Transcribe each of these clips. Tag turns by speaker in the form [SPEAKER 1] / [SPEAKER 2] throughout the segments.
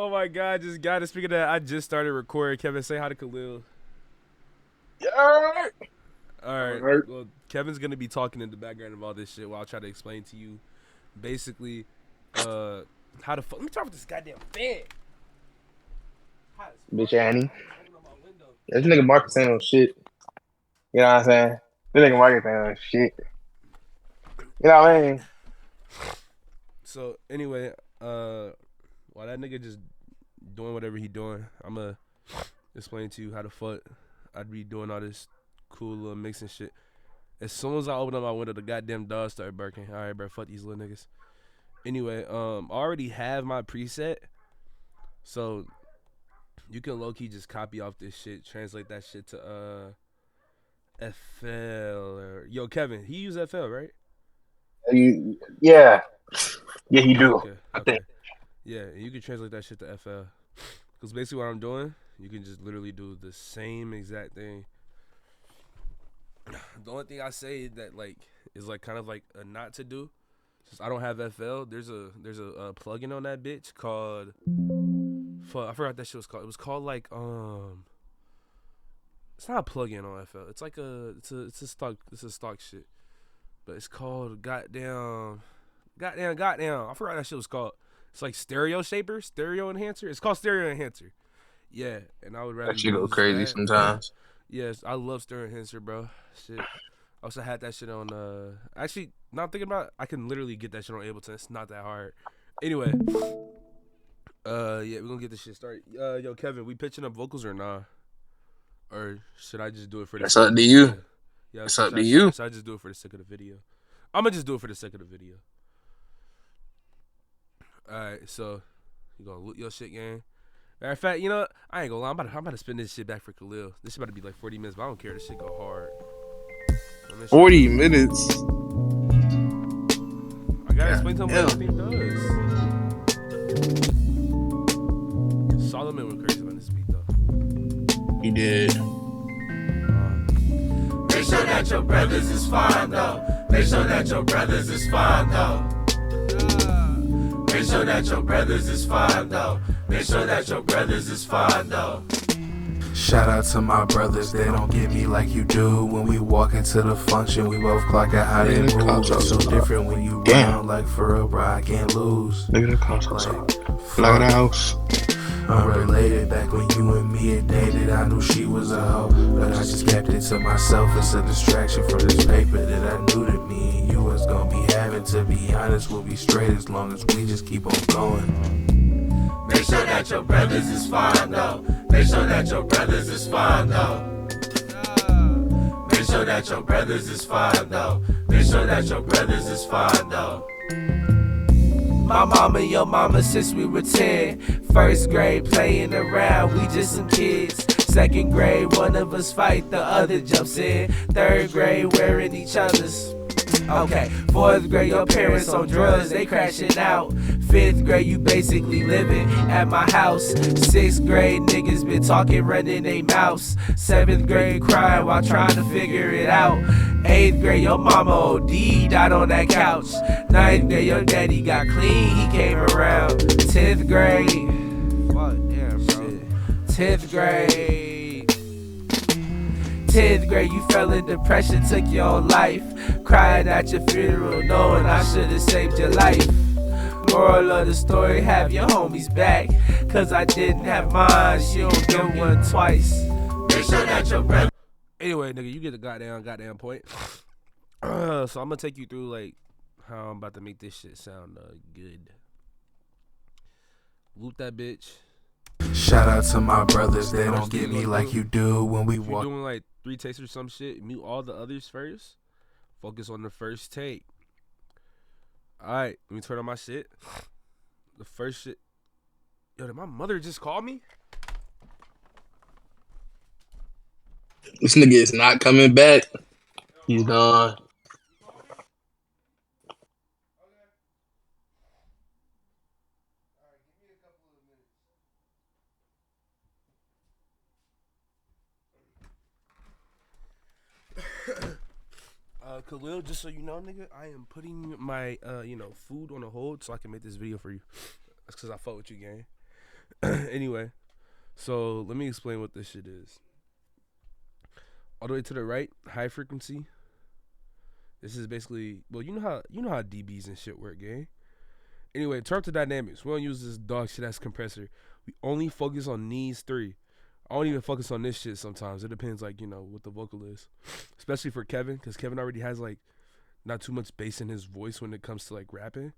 [SPEAKER 1] Oh my god, just got it. Speaking of that, I just started recording. Kevin, say hi to Khalil.
[SPEAKER 2] Yeah.
[SPEAKER 1] Alright.
[SPEAKER 2] Alright.
[SPEAKER 1] Well, Kevin's gonna be talking in the background of all this shit while I try to explain to you basically how to fuck. Let me talk with this goddamn fan. Hot as
[SPEAKER 2] Bitch
[SPEAKER 1] fuck in here.
[SPEAKER 2] Annie.
[SPEAKER 1] I had to open up my window.
[SPEAKER 2] This nigga Marcus ain't no shit. You know what I'm saying? This nigga Marcus ain't no shit. You know what I mean?
[SPEAKER 1] So anyway, while that nigga just doing whatever he doing, I'ma explain to you how the fuck I'd be doing all this cool little mixing shit. As soon as I open up my window, the goddamn dog started barking. All right, bro, fuck these little niggas. Anyway, I already have my preset, so you can low key just copy off this shit, translate that shit to FL or yo Kevin. He use FL, right?
[SPEAKER 2] Yeah. Yeah, he do.
[SPEAKER 1] Okay,
[SPEAKER 2] I think.
[SPEAKER 1] okay, yeah. You can translate that shit to FL, because basically what I'm doing, you can just literally do the same exact thing. The only thing I say that like is like kind of like a not to do. Since I don't have FL, there's a plugin on that bitch called fuck, I forgot what that shit was called. It was called like it's not a plugin on FL. It's like it's a stock shit. But it's called goddamn. I forgot what that shit was called. It's like stereo enhancer. It's called stereo enhancer. Yeah, and I would rather
[SPEAKER 2] That shit go
[SPEAKER 1] use
[SPEAKER 2] crazy
[SPEAKER 1] that.
[SPEAKER 2] sometimes.
[SPEAKER 1] Yes, I love stereo enhancer, bro. Shit. I also had that shit on actually not thinking about it, I can literally get that shit on Ableton. It's not that hard. Anyway, yeah, we're gonna get this shit started. Yo, Kevin, we pitching up vocals or nah? Or should I just do it for the
[SPEAKER 2] That's
[SPEAKER 1] sake
[SPEAKER 2] up
[SPEAKER 1] of
[SPEAKER 2] to
[SPEAKER 1] the
[SPEAKER 2] you.
[SPEAKER 1] video? Yeah,
[SPEAKER 2] It's
[SPEAKER 1] so
[SPEAKER 2] up
[SPEAKER 1] should
[SPEAKER 2] to
[SPEAKER 1] I,
[SPEAKER 2] you.
[SPEAKER 1] should I just do it for the sake of the video? I'm gonna just do it for the sake of the video. Alright, so you gonna loot your shit, gang? Matter of fact, you know what? I ain't gonna lie. I'm about to spin this shit back for Khalil. This shit about to be like 40 minutes, but I don't care. This shit go hard.
[SPEAKER 2] 40 minutes.
[SPEAKER 1] I gotta
[SPEAKER 2] God
[SPEAKER 1] explain to him what
[SPEAKER 2] damn.
[SPEAKER 1] everything does. Solomon went crazy on this beat though.
[SPEAKER 2] He did.
[SPEAKER 3] Make sure that your brothers is fine though. Make sure that your brothers is fine though. Make sure that your brothers is fine though. Make sure that your brothers is fine though.
[SPEAKER 4] Shout out to my brothers, they don't get me like you do. When we walk into the function, we both clock out how they
[SPEAKER 2] Nigga, the
[SPEAKER 4] move.
[SPEAKER 2] cops
[SPEAKER 4] It's so
[SPEAKER 2] outside.
[SPEAKER 4] different when you
[SPEAKER 2] Damn.
[SPEAKER 4] round, like for real, bro, I can't lose.
[SPEAKER 2] Look at the cops outside. Look at the
[SPEAKER 4] Fuck.
[SPEAKER 2] house.
[SPEAKER 4] Unrelated, back when you and me had dated, I knew she was a hoe, but I just kept it to myself. It's a distraction from this paper that I knew that me and you was gonna be having. To be honest, we'll be straight as long as we just keep on going.
[SPEAKER 3] Make sure that your brothers is fine though. Make sure that your brothers is fine though. Make sure that your brothers is fine though. Make sure that your brothers is fine though. My mama, your mama since we were 10. First grade playing around, we just some kids. Second grade, one of us fight, the other jumps in. Third grade, wearing each other's. Okay, fourth grade, your parents on drugs, they crashing out. Fifth grade, you basically living at my house. Sixth grade, niggas been talking, running they mouths. Seventh grade, crying while trying to figure it out. Eighth grade, your mama OD died on that couch. Ninth grade, your daddy got clean, he came around. 10th grade, fuck yeah, bro. 10th grade. 10th grade, you fell in depression, took your own life. Cried at your funeral, knowing I should've saved your life. Moral of the story, have your homies back. Cause I didn't have mine, she don't get one twice. Make sure that your brother.
[SPEAKER 1] Anyway, nigga, you get the goddamn point. So I'm gonna take you through like how I'm about to make this shit sound good. Loop that bitch.
[SPEAKER 4] Shout out to my brothers, they don't get me like you do. When we
[SPEAKER 1] If you're
[SPEAKER 4] walk
[SPEAKER 1] doing like 3 takes or some shit, mute all the others first. Focus on the first take. Alright, let me turn on my shit. The first shit. Yo, did my mother just call me?
[SPEAKER 2] This nigga is not coming back. He's gone.
[SPEAKER 1] Khalil, just so you know, nigga, I am putting my, food on a hold so I can make this video for you. That's because I fuck with you, gang. Anyway, so let me explain what this shit is. All the way to the right, high frequency. This is basically, well, you know how DBs and shit work, gang. Anyway, turn up the dynamics. We don't use this dog shit as compressor. We only focus on these three. I don't even focus on this shit sometimes. It depends, like, what the vocal is. Especially for Kevin, because Kevin already has, like, not too much bass in his voice when it comes to, like, rapping.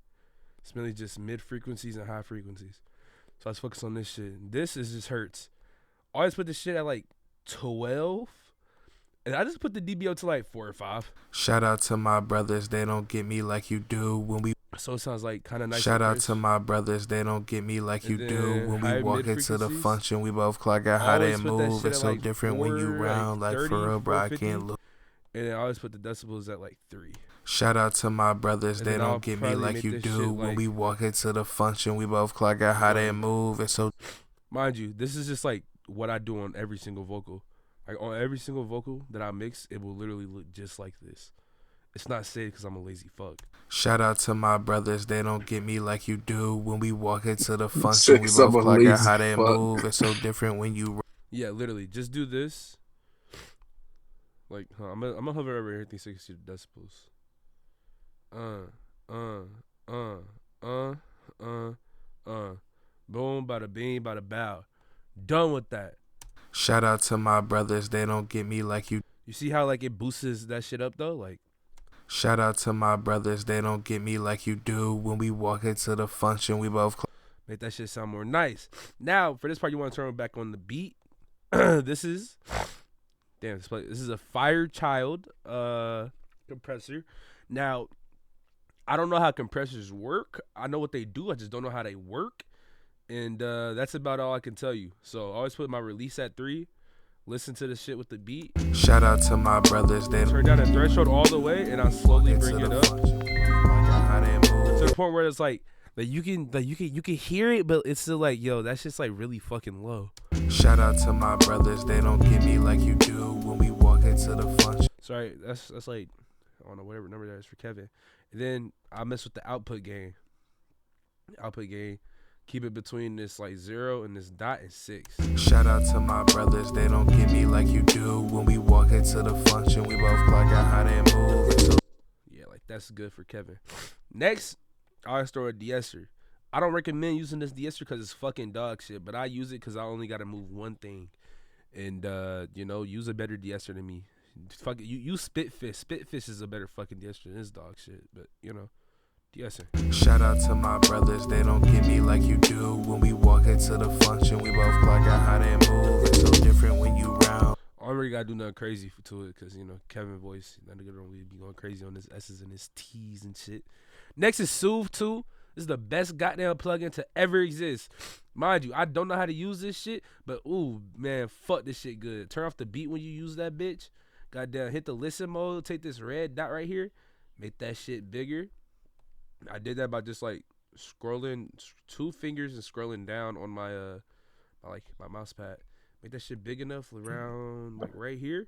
[SPEAKER 1] It's mainly just mid frequencies and high frequencies. So let's focus on this shit. This is just hurts. I always put this shit at, like, 12. And I just put the DBO to, like, 4 or 5.
[SPEAKER 4] Shout out to my brothers, they don't get me like you do when we.
[SPEAKER 1] So it sounds like kind of nice.
[SPEAKER 4] Shout out to my brothers, they don't get me like you do when we walk into the function. We both clock out how they move. It's so
[SPEAKER 1] like
[SPEAKER 4] different
[SPEAKER 1] 4,
[SPEAKER 4] when you round, like
[SPEAKER 1] 30,
[SPEAKER 4] for real, bro. I can't look.
[SPEAKER 1] And then I always put the decibels at like 3.
[SPEAKER 4] Shout out to my brothers,
[SPEAKER 1] And
[SPEAKER 4] they
[SPEAKER 1] then
[SPEAKER 4] don't
[SPEAKER 1] I'll
[SPEAKER 4] get me
[SPEAKER 1] probably
[SPEAKER 4] like
[SPEAKER 1] make
[SPEAKER 4] you
[SPEAKER 1] this
[SPEAKER 4] do
[SPEAKER 1] shit
[SPEAKER 4] when
[SPEAKER 1] like-
[SPEAKER 4] we walk into the function. We both clock out how they move. It's so.
[SPEAKER 1] Mind you, this is just like what I do on every single vocal. Like on every single vocal that I mix, it will literally look just like this. It's not said because I'm a lazy fuck.
[SPEAKER 4] Shout out to my brothers, they don't get me like you do when we walk into the function. We
[SPEAKER 2] Six
[SPEAKER 4] both
[SPEAKER 2] of a
[SPEAKER 4] clock out
[SPEAKER 2] lazy
[SPEAKER 4] how they
[SPEAKER 2] fuck.
[SPEAKER 4] move. It's so different when you.
[SPEAKER 1] Yeah, literally, just do this. Like, I'm gonna hover over everything so you can see the decibels. Boom, bada bing, bada bow. Done with that.
[SPEAKER 4] Shout out to my brothers, they don't get me like you.
[SPEAKER 1] You see how like it boosts that shit up though? Like,
[SPEAKER 4] Shout out to my brothers, they don't get me like you do when we walk into the function. We both.
[SPEAKER 1] make that shit sound more nice. Now, for this part, you want to turn it back on the beat. This is a Firechild compressor. Now, I don't know how compressors work. I know what they do. I just don't know how they work. And that's about all I can tell you. So I always put my release at 3. Listen to the shit with the beat.
[SPEAKER 4] Shout out to my brothers, they
[SPEAKER 1] Turn down the threshold all the way, and I slowly bring it up to the point where it's like you can hear it, but it's still like, yo, that's just like really fucking low.
[SPEAKER 4] Shout out to my brothers, they don't get me like you do when we walk into the function.
[SPEAKER 1] Sorry, that's like, I don't know, whatever number that is for Kevin. And then I mess with the output gain. Keep it between this like 0 and this dot and 6.
[SPEAKER 4] Shout out to my brothers, they don't get me like you do when we walk into the function. We both clock out how they move. So
[SPEAKER 1] Yeah, like that's good for Kevin. Next, I always throw a de-esser. I don't recommend using this de-esser because it's fucking dog shit, but I use it because I only got to move one thing. And, use a better de-esser than me. Fuck it, you Spitfish. Spitfish is a better fucking de-esser than this dog shit, but, de-esser.
[SPEAKER 4] shout out to my brothers, they don't get me like you do when we walk into the function. We both clock out how they move. It's so different when you round.
[SPEAKER 1] I don't really got to do nothing crazy to it because, Kevin voice, that nigga don't really be going crazy on his S's and his T's and shit. Next is Soothe 2. This is the best goddamn plugin to ever exist. Mind you, I don't know how to use this shit, but ooh, man, fuck this shit good. Turn off the beat when you use that bitch. Goddamn, hit the listen mode. Take this red dot right here. Make that shit bigger. I did that by just like scrolling 2 fingers and scrolling down on my my mouse pad. Make that shit big enough around like right here.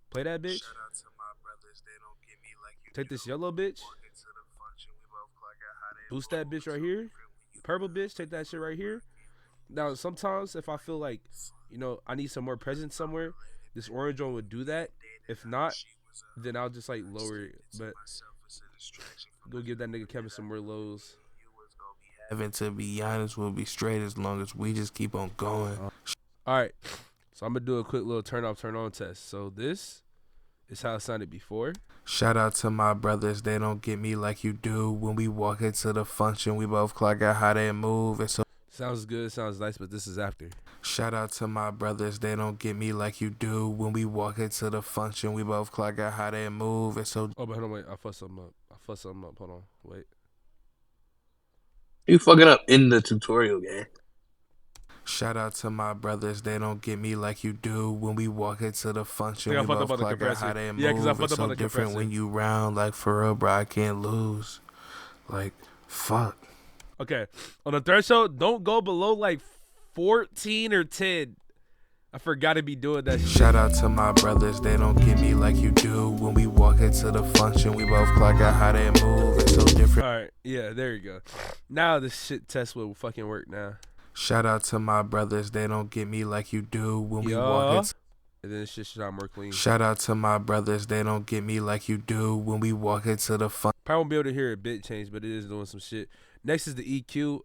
[SPEAKER 1] Play that bitch.
[SPEAKER 4] Shout out to my brothers, they don't get me like you
[SPEAKER 1] Take
[SPEAKER 4] do.
[SPEAKER 1] this yellow bitch.
[SPEAKER 4] Walk into the function, we both clock out how they
[SPEAKER 1] Boost that
[SPEAKER 4] move.
[SPEAKER 1] bitch right here. Purple bitch, take that shit right here. Now, sometimes if I feel like, I need some more presence somewhere, this orange one would do that. If not, then I'll just like lower it. But go give that nigga Kevin some more lows.
[SPEAKER 4] Having to be honest, we'll be straight as long as we just keep on going.
[SPEAKER 1] All right, so I'm gonna do a quick little turn off, turn on test. So this is how it sounded before.
[SPEAKER 4] Shout out to my brothers, they don't get me like you do when we walk into the function. We both clock out how they move. It's so
[SPEAKER 1] Sounds good, sounds nice, but this is after.
[SPEAKER 4] shout out to my brothers, they don't get me like you do when we walk into the function. We both clock out how they move. It's so
[SPEAKER 1] Oh, but hold on, wait, I fucked something up. Hold on, wait.
[SPEAKER 2] You fucking up in the tutorial game.
[SPEAKER 4] shout out to my brothers, they don't get me like you do when we walk into the function.
[SPEAKER 1] Yeah, I
[SPEAKER 4] We
[SPEAKER 1] fucked
[SPEAKER 4] both
[SPEAKER 1] up on the
[SPEAKER 4] clock out
[SPEAKER 1] compressor.
[SPEAKER 4] how they
[SPEAKER 1] Yeah, 'cause I
[SPEAKER 4] move.
[SPEAKER 1] fucked
[SPEAKER 4] It's
[SPEAKER 1] up on
[SPEAKER 4] so
[SPEAKER 1] the
[SPEAKER 4] different
[SPEAKER 1] compressor.
[SPEAKER 4] when you round, like for real, bro. I can't lose. Like, fuck.
[SPEAKER 1] Okay, on the threshold, don't go below like 14 or 10. I forgot to be doing that shit.
[SPEAKER 4] Shout out to my brothers, they don't get me like you do when we walk into the function. We both clock out how they move. It's so different.
[SPEAKER 1] All right, yeah, there you go. Now this shit test will fucking work now.
[SPEAKER 4] Shout out to my brothers, they don't get me like you do when we
[SPEAKER 1] Yeah.
[SPEAKER 4] walk into.
[SPEAKER 1] And then this shit should sound more clean.
[SPEAKER 4] Shout out to my brothers, they don't get me like you do when we walk into the fun.
[SPEAKER 1] Probably won't be able to hear a bit change, but it is doing some shit. Next is the EQ.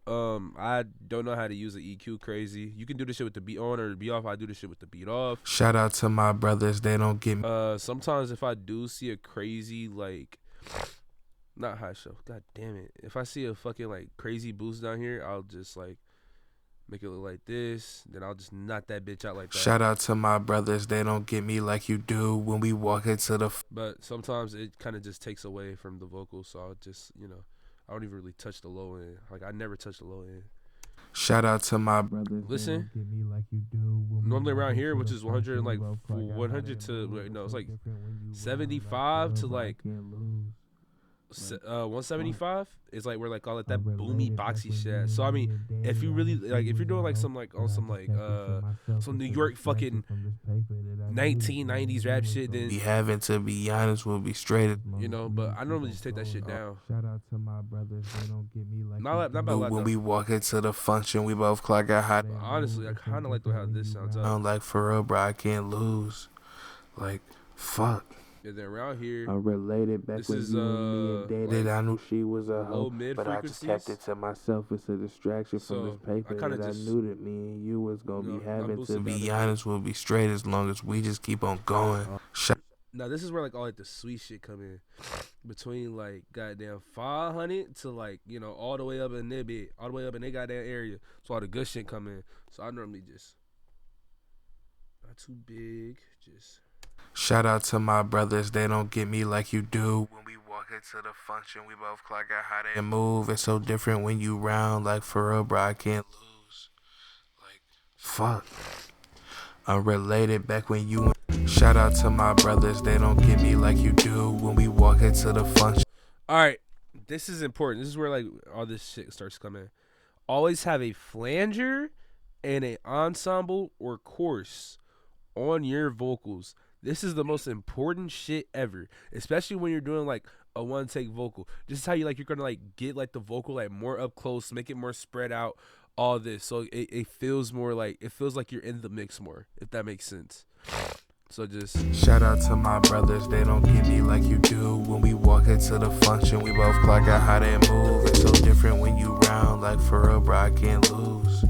[SPEAKER 1] I don't know how to use the EQ crazy. You can do this shit with the beat on or the beat off. I do this shit with the beat off.
[SPEAKER 4] Shout out to my brothers, they don't get me.
[SPEAKER 1] Sometimes if I do see a crazy like, not high shelf. God damn it. If I see a fucking like crazy boost down here, I'll just like make it look like this. Then I'll just knock that bitch out like that.
[SPEAKER 4] Shout out to my brothers, they don't get me like you do when we walk into the.
[SPEAKER 1] But sometimes it kind of just takes away from the vocals, so I'll just, you know, I don't even really touch the low end. Like I never touch the low end.
[SPEAKER 4] Shout out to my brothers.
[SPEAKER 1] Listen, normally around here, which is 100, like 100 to no, it's like 75 to like 175 is like where like all that boomy boxy shit. So I mean, if you really like, if you're doing like some like on some like some New York fucking 1990s rap shit, then
[SPEAKER 4] Be having to be honest, we'll be straight.
[SPEAKER 1] you know. But I normally just take that shit down.
[SPEAKER 4] Shout out to my brothers, they don't get me like
[SPEAKER 1] Not about a lot,
[SPEAKER 4] when
[SPEAKER 1] though.
[SPEAKER 4] we walk into the function, we both clock out hot.
[SPEAKER 1] But honestly, I kind of like how this sounds
[SPEAKER 4] I'm
[SPEAKER 1] up.
[SPEAKER 4] like, for real, bro, I can't lose. Like, fuck.
[SPEAKER 1] And then around here,
[SPEAKER 4] I related back
[SPEAKER 1] this
[SPEAKER 4] when
[SPEAKER 1] is
[SPEAKER 4] you and me and dated. I knew she was a
[SPEAKER 1] low
[SPEAKER 4] hoe,
[SPEAKER 1] mid
[SPEAKER 4] but I just
[SPEAKER 1] frequencies.
[SPEAKER 4] kept it to myself. It's a distraction
[SPEAKER 1] So,
[SPEAKER 4] from this paper
[SPEAKER 1] I kinda
[SPEAKER 4] that
[SPEAKER 1] just,
[SPEAKER 4] I knew that me and you was gonna
[SPEAKER 1] you know,
[SPEAKER 4] be
[SPEAKER 1] I'm
[SPEAKER 4] having. To
[SPEAKER 1] boosting
[SPEAKER 4] be
[SPEAKER 1] down
[SPEAKER 4] honest, we'll be straight as long as we just keep on going.
[SPEAKER 1] Now this is where like all like the sweet shit come in, between like goddamn 500 to like, you know, all the way up in their bit, all the way up in their goddamn area. So all the good shit come in. So I normally just not too big, just.
[SPEAKER 4] Shout out to my brothers, they don't get me like you do. When we walk into the function, we both clock out how they move. It's so different when you round. Like, for real, bro, I can't lose. Like, fuck. I'm related back when you. Shout out to my brothers, they don't get me like you do. When we walk into the function.
[SPEAKER 1] All right, this is important. This is where like all this shit starts coming. Always have a flanger and an ensemble or chorus on your vocals. This is the most important shit ever, especially when you're doing like a one take vocal. This is how you like, you're gonna like get like the vocal like more up close, make it more spread out, all this. So it feels more like, it feels like you're in the mix more, if that makes sense. So just
[SPEAKER 4] shout out to my brothers, they don't get me like you do. When we walk into the function, we both clock out how they move. It's so different when you round. Like, for real, bro, I can't lose.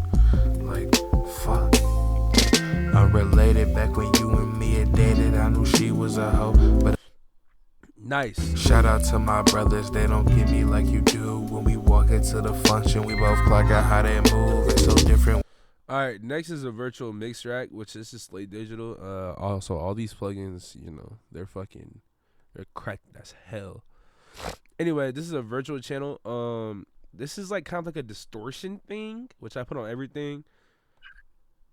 [SPEAKER 4] Like, fuck. I'm related back when you and me had dated. I knew she was a hoe, but
[SPEAKER 1] nice.
[SPEAKER 4] Shout out to my brothers, they don't get me like you do. When we walk into the function, we both clock out how they move. It's so different.
[SPEAKER 1] All right, next is a virtual mix rack, which is just Slate Digital. Also, all these plugins, you know, they're cracked as hell. Anyway, this is a virtual channel. This is like kind of like a distortion thing, which I put on everything.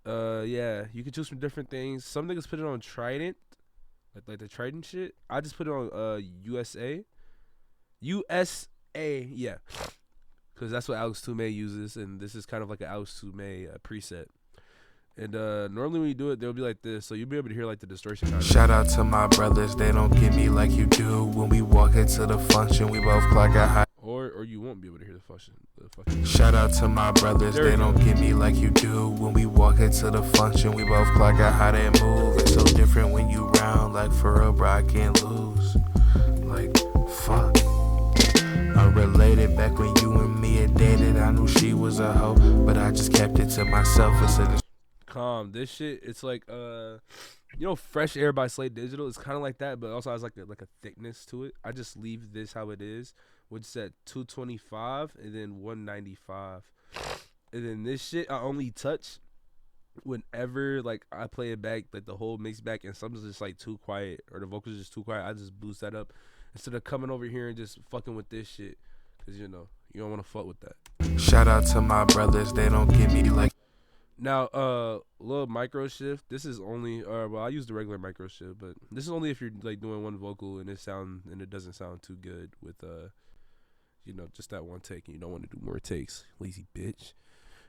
[SPEAKER 1] Yeah, you can choose from different things. Some niggas put it on Trident, like the Trident shit. I just put it on USA, yeah, because that's what Alex Toomey uses, and this is kind of like an Alex Toomey preset. And normally when you do it, they'll be like this, so you'll be able to hear like the distortion kind of.
[SPEAKER 4] Shout out to my brothers, they don't get me like you do. When we walk into the function, we both clock out high.
[SPEAKER 1] Or you won't be able to hear the fucking.
[SPEAKER 4] Shout out to my brothers, they don't get me like you do. When we walk into the function, we both clock out how they move. It's so different when you round. Like, for real, bro, I can't lose. Like, fuck. I'm related back when you and me had dated. I knew she was a hoe, but I just kept it to myself. It's a
[SPEAKER 1] calm. This shit, it's like you know, Fresh Air by Slate Digital. It's kind of like that, but also has like a thickness to it. I just leave this how it is, which is at 225 and then 195, and then this shit I only touch whenever like I play it back, like the whole mix back, and something's just like too quiet or the vocals just too quiet. I just boost that up instead of coming over here and just fucking with this shit, because you know you don't want to fuck with that.
[SPEAKER 4] Shout out to my brothers, they don't get me like.
[SPEAKER 1] Now, little micro shift. This is only, well, I use the regular micro shift, but this is only if you're like doing one vocal and it doesn't sound too good with, you know, just that one take, and you don't want to do more takes, lazy bitch.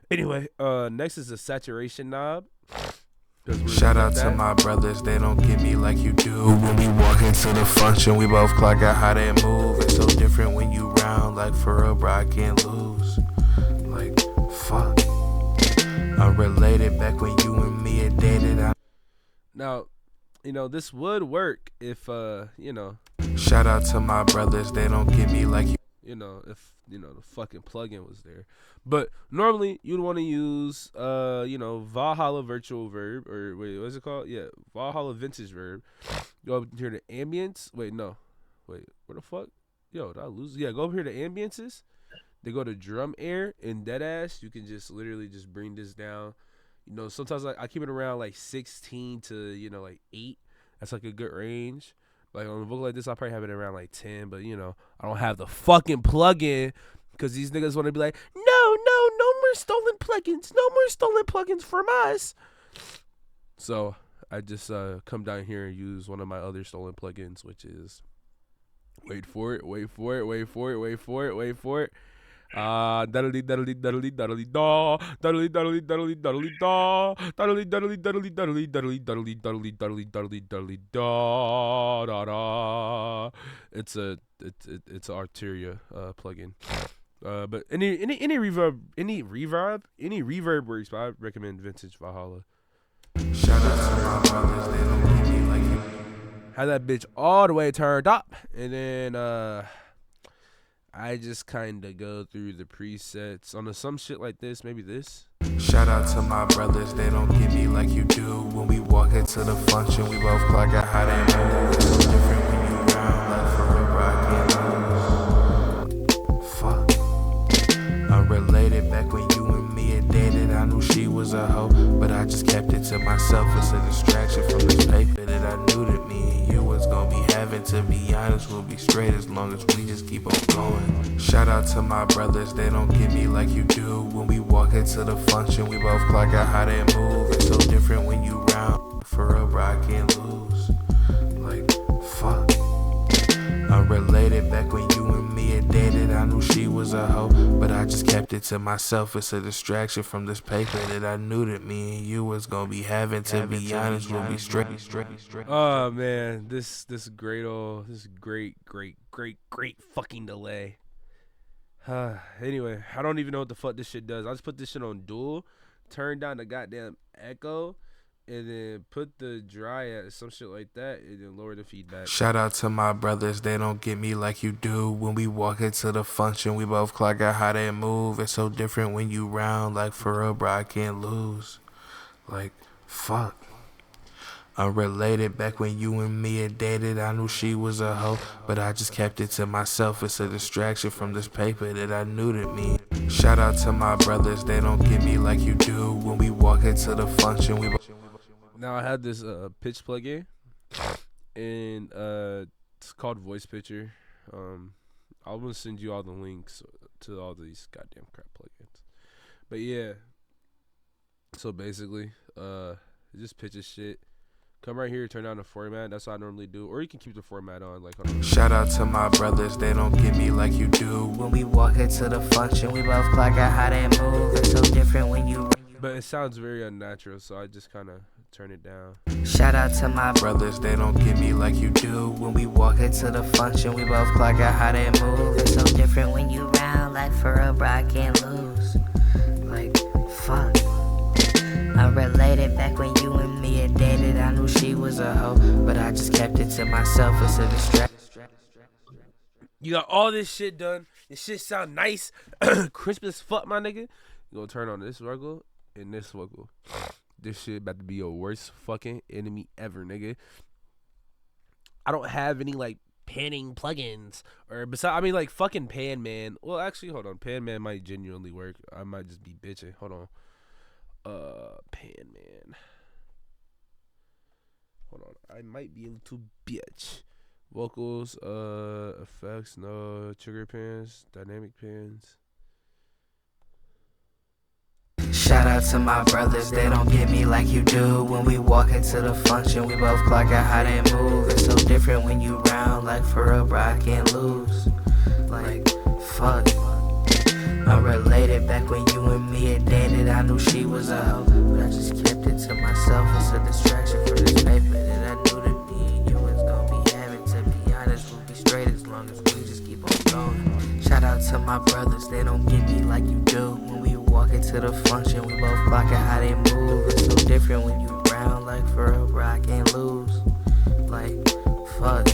[SPEAKER 1] Anyway, next is the saturation knob.
[SPEAKER 4] Shout out to my brothers, they don't get me like you do. When we walk into the function, we both clock out how they move. It's so different when you round. Like, for real, bro, I can't lose. Like, fuck. Unrelated back when you and me had dated.
[SPEAKER 1] Now, this would work if,
[SPEAKER 4] Shout out to my brothers, they don't get me like you.
[SPEAKER 1] If, the fucking plugin was there. But normally, you'd want to use, Valhalla Virtual Verb, or wait, what's it called? Yeah, Valhalla Vintage Verb. Go up here to ambience. Wait, no. Wait, where the fuck? Yo, did I lose? Yeah, go up here to ambiences. They go to drum air and deadass. You can just literally just bring this down. Sometimes I keep it around like 16 to, like 8. That's like a good range. Like on a vocal like this, I'll probably have it around like 10. But, I don't have the fucking plugin because these niggas want to be like, no more stolen plugins. No more stolen plugins from us. So I just come down here and use one of my other stolen plugins, which is, wait for it. Daddly daddly daddly daddly da, daddly daddly daddly daddly da, daddly daddly daddly daddly daddly daddly daddly daddly daddly daddly da da da. It's a Arteria plugin. But any reverb works. But I recommend Vintage Valhalla.
[SPEAKER 4] Shout out to my brothers, they don't get me like you.
[SPEAKER 1] Have that bitch all the way turned up, and then I just kind of go through the presets on some shit like this, maybe this.
[SPEAKER 4] Shout out to my brothers, they don't get me like you do. When we walk into the function, we both clock out how they move. It's so different when you round, like forever I can't lose. Fuck. Unrelated back when you and me had dated. I knew she was a hoe, but I just kept it to myself. It's a distraction from this paper that I knew that me and you was gonna be having. To be honest, we'll be straight as long as we just keep on going. Shout out to my brothers, they don't get me like you do. When we walk into the function, we both clock out how they move. It's so different when you round, forever I can't lose. Like, fuck. Unrelated back when you and me had dated. I knew she was a hoe, but I just kept it to myself. It's a distraction from this paper that I knew that me and you was gonna be having. To be honest, we'll be straight.
[SPEAKER 1] Oh man, this great fucking delay. Anyway, I don't even know what the fuck this shit does. I just put this shit on dual, turn down the goddamn echo, and then put the dry at some shit like that, and then lower the feedback.
[SPEAKER 4] Shout out to my brothers, they don't get me like you do. When we walk into the function, we both clock out how they move. It's so different when you round, like for real, bro, I can't lose. Like, fuck. Unrelated back when you and me had dated. I knew she was a hoe, but I just kept it to myself. It's a distraction from this paper that I knew that me. Shout out to my brothers, they don't get me like you do. When we walk into the function, we both.
[SPEAKER 1] Now I had this pitch plugin, and it's called Voice Pitcher. I'm gonna send you all the links to all these goddamn crap plugins. But yeah, so basically, it just pitches shit. Come right here, turn down the format. That's what I normally do, or you can keep the format on. Like,
[SPEAKER 4] shout out to my brothers, they don't get me like you do. When we walk into the function, we both clock out how they move. It's so different when you.
[SPEAKER 1] But it sounds very unnatural, so I just kind of turn it down.
[SPEAKER 4] Shout out to my brothers, they don't get me like you do. When we walk into the function, we both clock out how they move. It's so different when you round, like for real, bro, I can't lose. Like, fuck. Unrelated back when you and me had dated. I knew she was a hoe, but I just kept it to myself. It's a distraction.
[SPEAKER 1] You got all this shit done. This shit sound nice, crisp as fuck, my nigga. You gonna turn on this vocal and this vocal. This shit about to be your worst fucking enemy ever, nigga. I don't have any like panning plugins or like fucking Pan Man. Well, actually, hold on. Pan Man might genuinely work. I might just be bitching. Hold on. Pan Man. Hold on. I might be a little bitch. Vocals, effects, no trigger pans, dynamic pans.
[SPEAKER 4] Shout out to my brothers, they don't get me like you do. When we walk into the function, we both clock out how they move. It's so different when you round, like for real, bro, I can't lose. Like, fuck. Unrelated back when you and me had dated. I knew she was a hoe, but I just kept it to myself. It's a distraction from this paper that I knew that me and you was gonna be having. To be honest, we'll be straight as long as we just keep on going. Shout out to my brothers, they don't get me like you do. When we walk walk into the function, we both clocking how they move. It's so different when you round, like for real, bro, I can't lose. Like, fuck.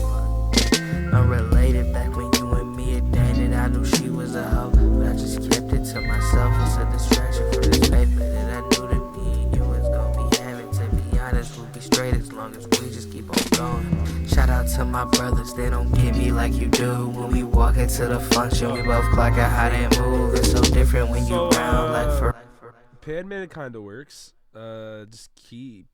[SPEAKER 4] Unrelated back when you and me had dated, I knew she was a hoe, but I just kept it to myself. It's a distraction from this paper that I knew that me and you was gonna be having. To be honest, we'll be straight as long as we just keep on going. Shout out to my brothers, they don't get me like you do. When we walk into the function, we both clock out how they move. It's so different when you round, like for
[SPEAKER 1] Padman kind of works. Just keep.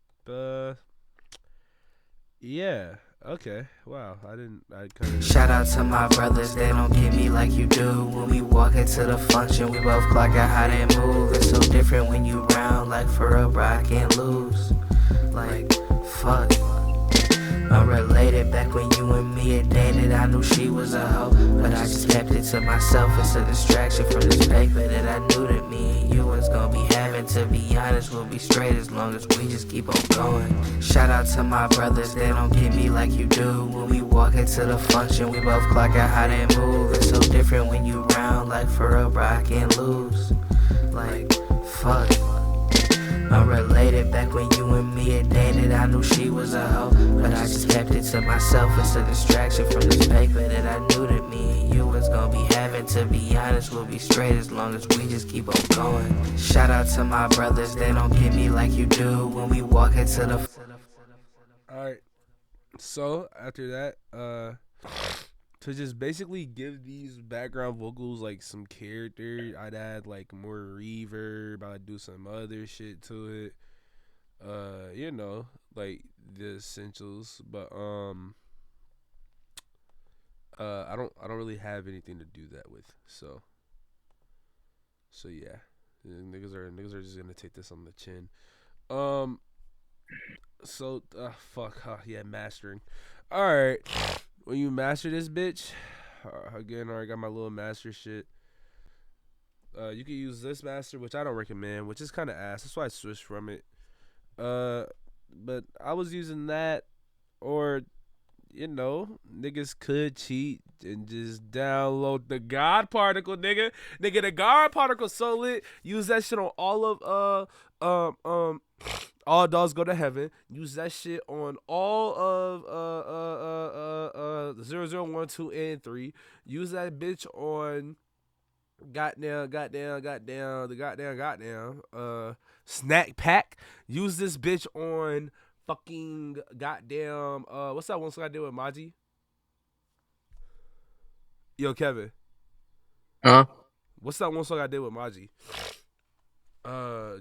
[SPEAKER 1] Yeah. Okay. Wow. I kind of.
[SPEAKER 4] Shout out to my brothers, they don't get me like you do. When we walk into the function, we both clock out how they move. It's so different when you round, like for real, bro, I can't lose. Like, fuck. Unrelated back when you and me had dated, I knew she was a hoe, but I just kept it to myself. It's a distraction from this paper that I knew that me and you was gonna be having. To be honest, we'll be straight as long as we just keep on going. Shout out to my brothers, they don't get me like you do. When we walk into the function, we both clock out how they move. It's so different when you round, like for real, bro, I can't lose. Like, fuck. Unrelated back when you and me had dated, I knew she was a hoe, but I just kept it to myself. It's a distraction from this paper that I knew that me and you was gonna be having. To be honest, we'll be straight as long as we just keep on going. Shout out to my brothers, they don't get me like you do. When we walk into the
[SPEAKER 1] Alright. So after that, to just basically give these background vocals like some character, I'd add like more reverb. I'd do some other shit to it. You know, like the essentials. But I don't really have anything to do that with. So yeah, niggas are just gonna take this on the chin. So fuck. Yeah, mastering. All right. When you master this bitch, again, I already got my little master shit. You can use this master, which I don't recommend, which is kind of ass. That's why I switched from it. But I was using that, or you know, niggas could cheat and just download the God particle, nigga. Nigga, the God particle so lit. Use that shit on all of All Dogs Go to Heaven. Use that shit on all of 001, 2, and 3. Use that bitch on goddamn Snack Pack. Use this bitch on fucking goddamn what's that one song I did with Maji? Yo, Kevin.
[SPEAKER 2] Huh?
[SPEAKER 1] What's that one song I did with Maji?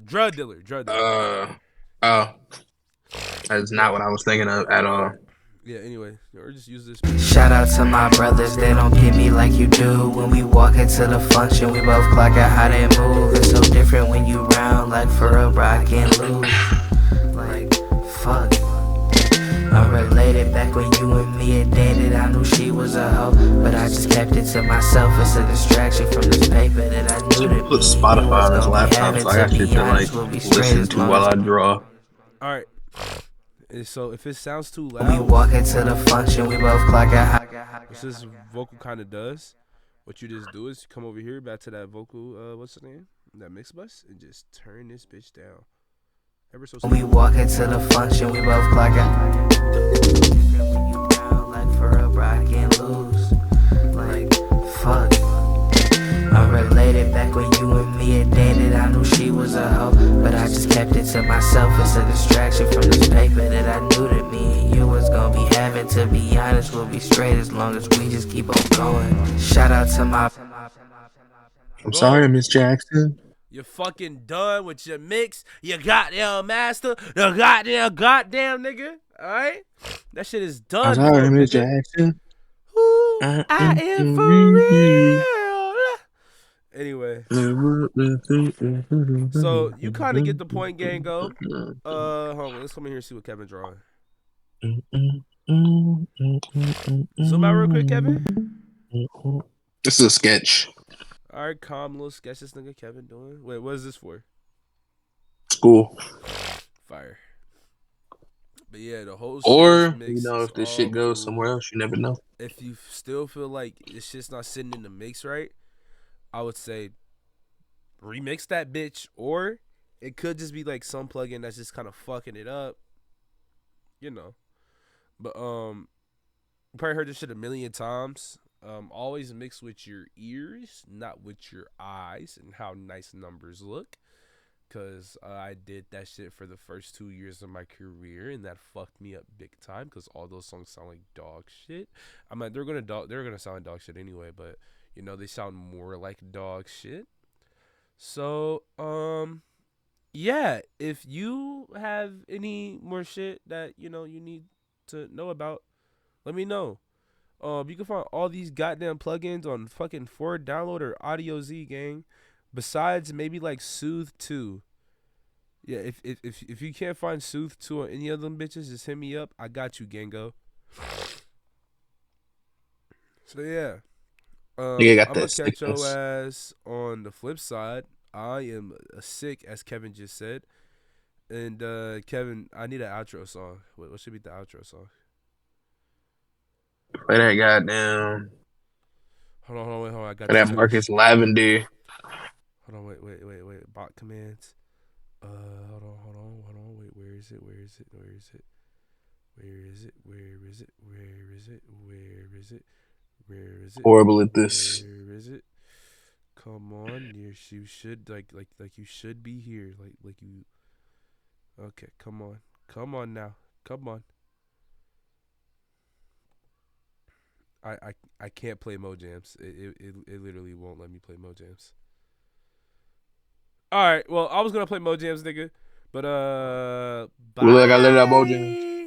[SPEAKER 1] Drug Dealer.
[SPEAKER 2] Oh, that's not what I was thinking of at all.
[SPEAKER 1] Yeah, anyway, or just use this.
[SPEAKER 4] Shout out to my brothers, they don't get me like you do. When we walk into the function, we both clock out how they move. It's so different when you round, like for real, bro, I can't lose. Like, fuck. Unrelated back when you and me had dated, I knew she was a hoe, but I just kept it to myself. It's a distraction from this paper that I knew that
[SPEAKER 2] Put Spotify on this laptop so I got shit to like listen to while I draw.
[SPEAKER 1] Alright. So if it sounds too
[SPEAKER 4] When we
[SPEAKER 1] loud,
[SPEAKER 4] walk into the function, we both clock out how
[SPEAKER 1] what this vocal kind of does, what you just do is you come over here back to that vocal, what's the name? That mix bus, and just turn this bitch down. Ever so
[SPEAKER 4] When we walk into the function, we both clock out. When you round, like for real, bro, I can't lose. Like, fuck. Unrelated back when you and me had dated, I knew she was a hoe, but I just kept it to myself. It's a distraction from this paper that I knew that me and you was gonna be having. To be honest, we'll be straight as long as we just keep on going. Shout out to my
[SPEAKER 2] I'm sorry, Miss Jackson.
[SPEAKER 1] you're fucking done with your mix, you goddamn master, the goddamn nigga. Alright? That shit is done.
[SPEAKER 2] I'm sorry,
[SPEAKER 1] for,
[SPEAKER 2] Miss
[SPEAKER 1] nigga.
[SPEAKER 2] Jackson.
[SPEAKER 1] Ooh, I am for real. Anyway. So you kind of get the point, gang. Go. Hold on. Let's come in here and see what Kevin's drawing. Zoom out real quick, Kevin.
[SPEAKER 2] This is a sketch.
[SPEAKER 1] All right, calm little sketch this nigga Kevin doing. Wait, what is this for?
[SPEAKER 2] School.
[SPEAKER 1] Fire. But yeah, the whole
[SPEAKER 2] Or,
[SPEAKER 1] mix
[SPEAKER 2] you know, if this shit goes somewhere else, you never know.
[SPEAKER 1] If you still feel like this shit's not sitting in the mix right, I would say remix that bitch, or it could just be like some plugin that's just kind of fucking it up, you know. But you probably heard this shit a million times. Always mix with your ears, not with your eyes, and how nice numbers look. Cause I did that shit for the first 2 years of my career, and that fucked me up big time. Cause all those songs sound like dog shit. I mean, they're gonna sound like dog shit anyway, but you know they sound more like dog shit. So yeah. If you have any more shit that you know you need to know about, let me know. You can find all these goddamn plugins on fucking Ford Download or Audio Z, gang. Besides maybe like Soothe 2. Yeah, if you can't find Soothe 2 on any of them bitches, just hit me up. I got you, Gango. So yeah.
[SPEAKER 2] Nigga got
[SPEAKER 1] I'm gonna
[SPEAKER 2] that
[SPEAKER 1] catch your
[SPEAKER 2] sickness.
[SPEAKER 1] ass on the flip side. I am sick, as Kevin just said. And Kevin, I need an outro song. What should be the outro song?
[SPEAKER 2] Play that goddamn.
[SPEAKER 1] Hold on. I got
[SPEAKER 2] Play
[SPEAKER 1] this.
[SPEAKER 2] that Marcus Lavender.
[SPEAKER 1] Hold on, wait. Bot commands. Hold on. Wait, where is it? Where is it?
[SPEAKER 2] Horrible at this.
[SPEAKER 1] Where is it? Come on, you should like you should be here, like you. Okay, come on now, come on. I can't play Mojams. It literally won't let me play Mojams. All right, well I was gonna play Mojams, nigga, but
[SPEAKER 2] We look, I let it out,
[SPEAKER 1] bye.
[SPEAKER 2] Mojang.